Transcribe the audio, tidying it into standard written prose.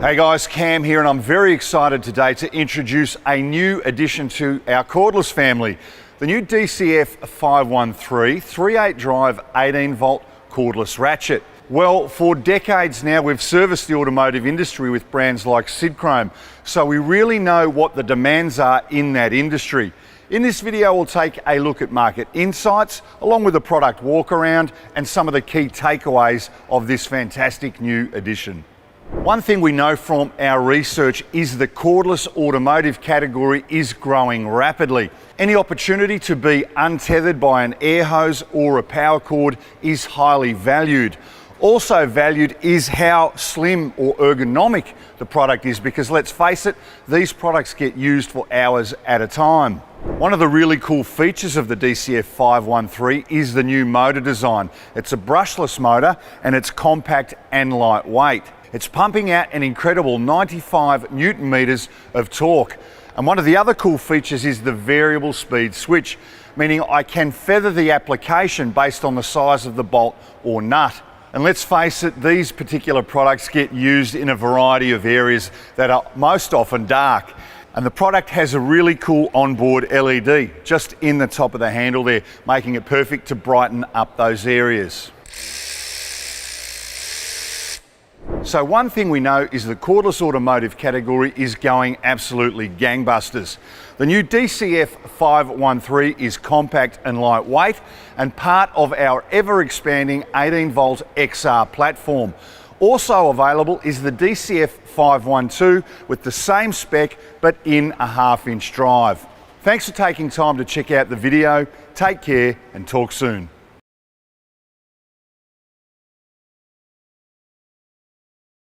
Hey guys, Cam here, and I'm very excited today to introduce a new addition to our cordless family, the new DCF513 3/8 drive 18 volt cordless ratchet. Well, for decades now we've serviced the automotive industry with brands like Sidchrome, so we really know what the demands are in that industry. In this video we'll take a look at market insights along with a product walk around and some of the key takeaways of this fantastic new addition. One thing we know from our research is the cordless automotive category is growing rapidly. Any opportunity to be untethered by an air hose or a power cord is highly valued. Also valued is how slim or ergonomic the product is, because let's face it, these products get used for hours at a time. One of the really cool features of the DCF513 is the new motor design. It's a brushless motor and it's compact and lightweight. It's pumping out an incredible 95 Newton meters of torque. And one of the other cool features is the variable speed switch, meaning I can feather the application based on the size of the bolt or nut. And let's face it, these particular products get used in a variety of areas that are most often dark. And the product has a really cool onboard LED just in the top of the handle there, making it perfect to brighten up those areas. So one thing we know is the cordless automotive category is going absolutely gangbusters. The new DCF513 is compact and lightweight and part of our ever-expanding 18-volt XR platform. Also available is the DCF512 with the same spec but in a 1/2 inch drive. Thanks for taking time to check out the video. Take care and talk soon.